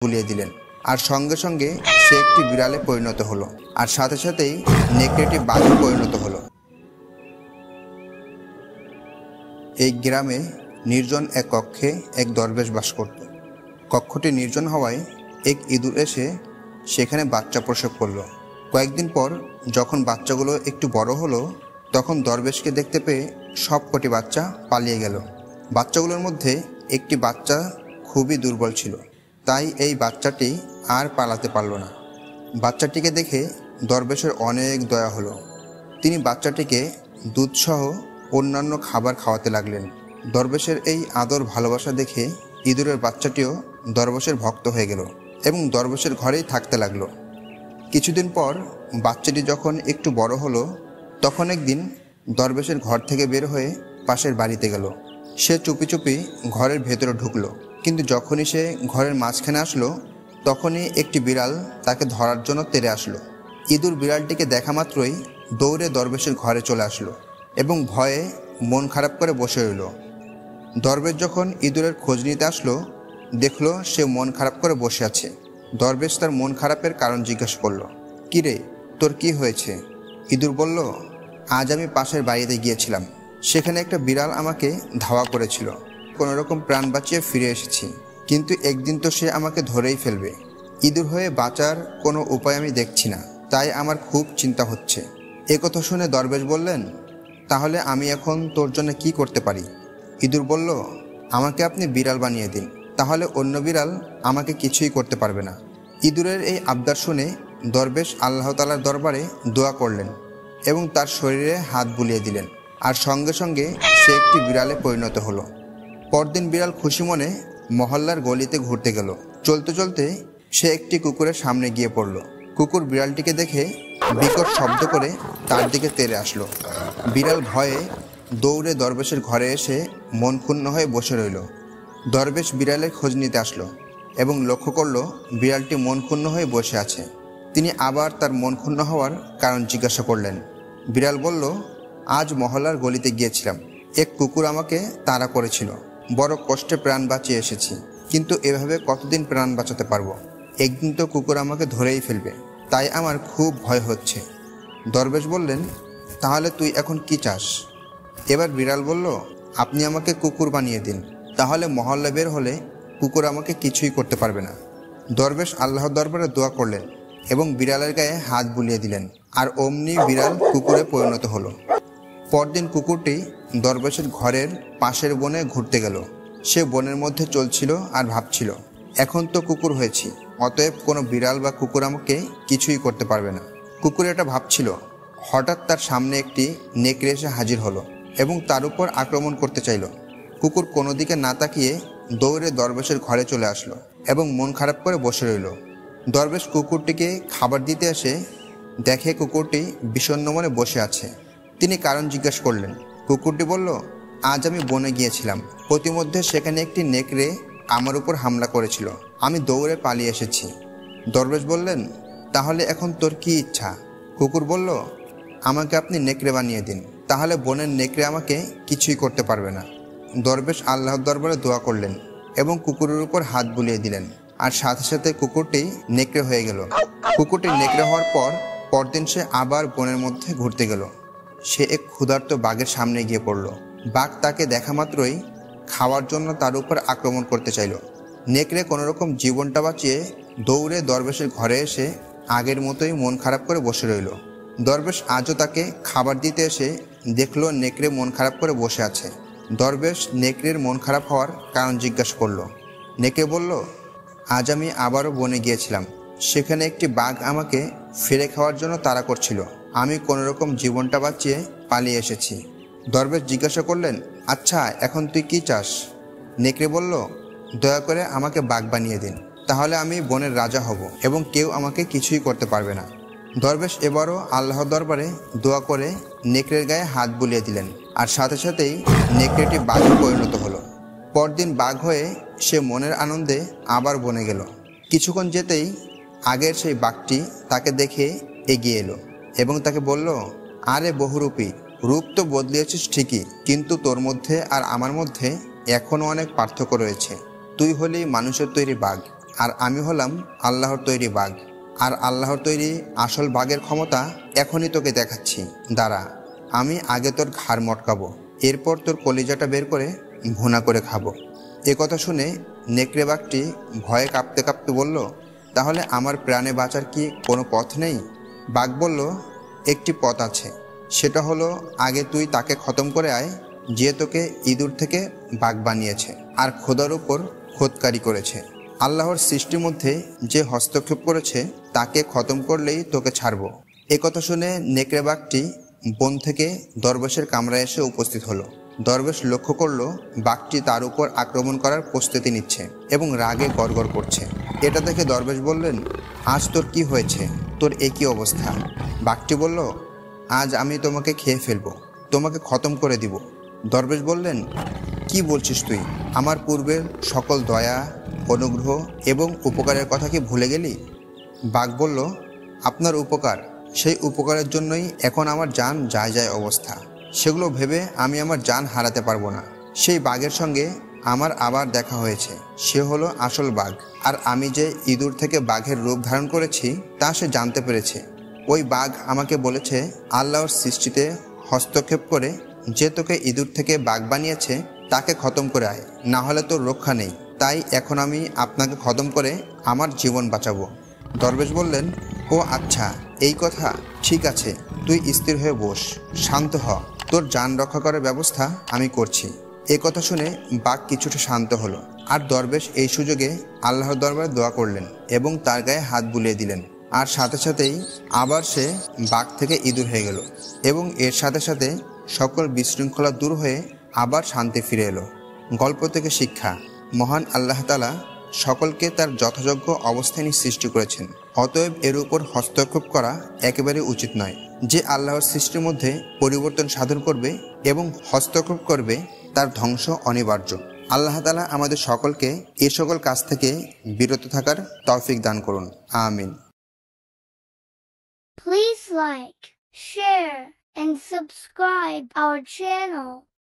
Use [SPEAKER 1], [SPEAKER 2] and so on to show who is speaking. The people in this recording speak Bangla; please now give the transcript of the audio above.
[SPEAKER 1] বুলিয়ে দিলেন আর সঙ্গে সঙ্গে সে একটি বিড়ালে পরিণত হলো আর সাথে সাথেই নেকড়েটি বাঘে পরিণত হলো। এই গ্রামে নির্জন এক কক্ষে এক দরবেশ বাস করত। কক্ষটি নির্জন হওয়ায় এক ইঁদুর এসে সেখানে বাচ্চা প্রসব করলো। কয়েকদিন পর যখন বাচ্চাগুলো একটু বড় হলো তখন দরবেশকে দেখতে পেয়ে সবকটি বাচ্চা পালিয়ে গেল। বাচ্চাগুলোর মধ্যে একটি বাচ্চা খুবই দুর্বল ছিল, তাই এই বাচ্চাটি আর পালাতে পারল না। বাচ্চাটিকে দেখে দরবেশের অনেক দয়া হলো। তিনি বাচ্চাটিকে দুধসহ অন্যান্য খাবার খাওয়াতে লাগলেন। দরবেশের এই আদর ভালোবাসা দেখে ইঁদুরের বাচ্চাটিও দরবেশের ভক্ত হয়ে গেল এবং দরবেশের ঘরেই থাকতে লাগলো। কিছুদিন পর বাচ্চাটি যখন একটু বড় হলো তখন একদিন দরবেশের ঘর থেকে বের হয়ে পাশের বাড়িতে গেল। সে চুপি চুপি ঘরের ভেতরে ঢুকলো, কিন্তু যখনই সে ঘরের মাঝখানে আসলো তখনই একটি বিড়াল তাকে ধরার জন্য তেড়ে আসলো। ইঁদুর বিড়ালটিকে দেখা মাত্রই দৌড়ে দরবেশের ঘরে চলে আসলো এবং ভয়ে মন খারাপ করে বসে রইল। দরবেশ যখন ইঁদুরের খোঁজ নিতে আসলো দেখলো সে মন খারাপ করে বসে আছে। দরবেশ তার মন খারাপের কারণ জিজ্ঞাসা করলো, "কি রে, তোর কি হয়েছে?" ইঁদুর বলল, "আজ আমি পাশের বাড়িতে গিয়েছিলাম, সেখানে একটা বিড়াল আমাকে ধাওয়া করেছিল। কোনো রকম প্রাণ বাঁচিয়ে ফিরে এসেছি, কিন্তু একদিন তো সে আমাকে ধরেই ফেলবে। ইঁদুর হয়ে বাঁচার কোনো উপায় আমি দেখছি না, তাই আমার খুব চিন্তা হচ্ছে।" একথা শুনে দরবেশ বললেন, "তাহলে আমি এখন তোর জন্য কি করতে পারি?" ইঁদুর বলল, "আমাকে আপনি বিড়াল বানিয়ে দিন, তাহলে অন্য বিড়াল আমাকে কিছুই করতে পারবে না।" ইঁদুরের এই আবদার শুনে দরবেশ আল্লাহ তাআলার দরবারে দোয়া করলেন এবং তার শরীরে হাত বুলিয়ে দিলেন আর সঙ্গে সঙ্গে সে একটি বিড়ালে পরিণত হলো। পরদিন বিড়াল খুশি মনে মহল্লার গলিতে ঘুরতে গেল। চলতে চলতে সে একটি কুকুরের সামনে গিয়ে পড়ল। কুকুর বিড়ালটিকে দেখে বিকট শব্দ করে তার দিকে তেড়ে আসলো। বিড়াল ভয়ে দৌড়ে দরবেশের ঘরে এসে মন ক্ষুণ্ণ হয়ে বসে রইল। দরবেশ বিড়ালের খোঁজ নিতে আসলো এবং লক্ষ্য করল বিড়ালটি মন ক্ষুণ্ণ হয়ে বসে আছে। তিনি আবার তার মন ক্ষুণ্ণ হওয়ার কারণ জিজ্ঞাসা করলেন। বিড়াল বলল, "আজ মহল্লার গলিতে গিয়েছিলাম, এক কুকুর আমাকে তাড়া করেছিল। বড় কষ্টে প্রাণ বাঁচিয়ে এসেছি, কিন্তু এভাবে কতদিন প্রাণ বাঁচাতে পারবো? একদিন তো কুকুর আমাকে ধরেই ফেলবে, তাই আমার খুব ভয় হচ্ছে।" দরবেশ বললেন, "তাহলে তুই এখন কি চাস?" এবার বিড়াল বলল, "আপনি আমাকে কুকুর বানিয়ে দিন, তাহলে মহল্লা বের হলে কুকুর আমাকে কিছুই করতে পারবে না।" দরবেশ আল্লাহর দরবারে দোয়া করলেন এবং বিড়ালের গায়ে হাত বুলিয়ে দিলেন আর অমনি বিড়াল কুকুরে পরিণত হলো। পরদিন কুকুরটি দরবেশের ঘরের পাশের বনে ঘুরতে গেল। সে বনের মধ্যে চলছিল আর ভাবছিল, এখন তো কুকুর হয়েছি, অতএব কোনো বিড়াল বা কুকুর আমাকে কিছুই করতে পারবে না। কুকুর এটা ভাবছিল, হঠাৎ তার সামনে একটি নেকড়ে এসে হাজির হলো এবং তার উপর আক্রমণ করতে চাইল। কুকুর কোনো দিকে না তাকিয়ে দৌড়ে দরবেশের ঘরে চলে আসলো এবং মন খারাপ করে বসে রইল। দরবেশ কুকুরটিকে খাবার দিতে এসে দেখে কুকুরটি বিষণ্ণ মনে বসে আছে। তিনি কারণ জিজ্ঞাসা করলেন। কুকুরটি বলল, "আজ আমি বনে গিয়েছিলাম, প্রতিমধ্যে সেখানে একটি নেকড়ে আমার উপর হামলা করেছিল, আমি দৌড়ে পালিয়ে এসেছি।" দরবেশ বললেন, "তাহলে এখন তোর কি ইচ্ছা?" কুকুর বলল, "আমাকে আপনি নেকড়ে বানিয়ে দিন, তাহলে বনের নেকড়ে আমাকে কিছুই করতে পারবে না।" দরবেশ আল্লাহর দরবারে দোয়া করলেন এবং কুকুরের উপর হাত বুলিয়ে দিলেন আর সাথে সাথে কুকুরটি নেকড়ে হয়ে গেল। কুকুরটি নেকড়ে হওয়ার পর পরদিন সে আবার বনের মধ্যে ঘুরতে গেল। সে এক ক্ষুধার্ত বাঘের সামনে গিয়ে পড়ল। বাঘ তাকে দেখা মাত্রই খাওয়ার জন্য তার উপর আক্রমণ করতে চাইল। নেকড়ে কোনোরকম জীবনটা বাঁচিয়ে দৌড়ে দরবেশের ঘরে এসে আগের মতোই মন খারাপ করে বসে রইল। দরবেশ আজও তাকে খাবার দিতে এসে দেখলো নেকড়ে মন খারাপ করে বসে আছে। দরবেশ নেকড়ের মন খারাপ হওয়ার কারণ জিজ্ঞাসা করল। নেকড়ে বলল, "আজ আমি আবারও বনে গিয়েছিলাম, সেখানে একটি বাঘ আমাকে ফিরে খাওয়ার জন্য তাড়া করছিল, আমি কোনোরকম জীবনটা বাঁচিয়ে পালিয়ে এসেছি।" দরবেশ জিজ্ঞাসা করলেন, "আচ্ছা, এখন তুই কি চাস?" নেকড়ে বলল, "দয়া করে আমাকে বাঘ বানিয়ে দিন, তাহলে আমি বনের রাজা হব এবং কেউ আমাকে কিছুই করতে পারবে না।" দরবেশ এবারও আল্লাহর দরবারে দোয়া করে নেকড়ের গায়ে হাত বুলিয়ে দিলেন আর সাথে সাথেই নেকড়েটি বাঘে পরিণত হলো। পরদিন বাঘ হয়ে সে মনের আনন্দে আবার বনে গেল। কিছুক্ষণ যেতেই আগের সেই বাঘটি তাকে দেখে এগিয়ে এলো এবং তাকে বলল, "আরে বহুরূপী, রূপ তো বদলিয়েছিস ঠিকই, কিন্তু তোর মধ্যে আর আমার মধ্যে এখনও অনেক পার্থক্য রয়েছে। তুই হলি মানুষের তৈরি বাঘ, আর আমি হলাম আল্লাহর তৈরি বাঘ। আর আল্লাহর তৈরি আসল বাঘের ক্ষমতা এখনই তোকে দেখাচ্ছি। দাঁড়া, আমি আগে তোর ঘাড় মটকাবো, এরপর তোর কলিজাটা বের করে ভুনা করে খাবো। এ কথা শুনে নেকড়ে বাঘটি ভয়ে কাঁপতে কাঁপতে বলল, তাহলে আমার প্রাণে বাঁচার কি কোনো পথ নেই? বাঘ বলল, একটি পথ আছে। সেটা হলো আগে তুই তাকে খতম করে আয় যে তোকে ইঁদুর থেকে বাঘ বানিয়েছে আর খোদার উপর খোদকারি করেছে। আল্লাহর সৃষ্টির মধ্যে যে হস্তক্ষেপ করেছে তাকে খতম করলেই তোকে ছাড়ব। এ কথা শুনে নেকড়ে বাঘটি বন থেকে দরবেশের কামরায় এসে উপস্থিত হলো। দরবেশ লক্ষ্য করলো বাঘটি তার উপর আক্রমণ করার প্রস্তুতি নিচ্ছে এবং রাগে গড়গড় করছে। এটা দেখে দরবেশ বললেন, আজ তোর কি হয়েছে? তোর একই অবস্থা। বাঘটি বলল, আজ আমি তোমাকে খেয়ে ফেলবো, তোমাকে খতম করে দিব। দরবেশ বললেন, কি বলছিস তুই? আমার পূর্বের সকল দয়া, অনুগ্রহ এবং উপকারের কথা কি ভুলে গেলি? বাঘ বলল, আপনার উপকার, সেই উপকারের জন্যই এখন আমার জান যায় যায় অবস্থা। সেগুলো ভেবে আমি আমার জান হারাতে পারবো না। সেই বাঘের সঙ্গে আমার আবার দেখা হয়েছে। সে হলো আসল বাঘ। আর আমি যে ইঁদুর থেকে বাঘের রূপ ধারণ করেছি তা সে জানতে পেরেছে। ওই বাঘ আমাকে বলেছে, আল্লাহর সৃষ্টিতে হস্তক্ষেপ করে যে তোকে ইঁদুর থেকে বাঘ বানিয়েছে তাকে খতম করে আয়, না হলে তোর রক্ষা নেই। তাই এখন আমি আপনাকে খতম করে আমার জীবন বাঁচাবো। দরবেশ বললেন, ও আচ্ছা, এই কথা, ঠিক আছে, তুই স্থির হয়ে বস, শান্ত হ, তোর জান রক্ষা করার ব্যবস্থা আমি করছি। এ কথা শুনে বাঘ কিছুটা শান্ত হলো। আর দরবেশ এই সুযোগে আল্লাহর দরবারে দোয়া করলেন এবং তার গায়ে হাত বুলিয়ে দিলেন। আর সাথে সাথেই আবার সে বাঘ থেকে ইঁদুর হয়ে গেল এবং এর সাথে সাথে সকল বিশৃঙ্খলা দূর হয়ে আবার শান্তি ফিরে এলো। গল্প থেকে শিক্ষা, মহান আল্লাহ তাআলা সকলকে তার যথাযোগ্য অবস্থানে সৃষ্টি করেছেন। অতএব এর উপর হস্তক্ষেপ করা একেবারে উচিত নয়। যে আল্লাহর সৃষ্টির মধ্যে পরিবর্তন সাধন করবে এবং হস্তক্ষেপ করবে তার ধ্বংস অনিবার্য। আল্লাহ তাআলা আমাদের সকলকে এ সকল কাজ থেকে বিরত থাকার তৌফিক দান করুন। আমিন।
[SPEAKER 2] Please like, share, and subscribe our channel.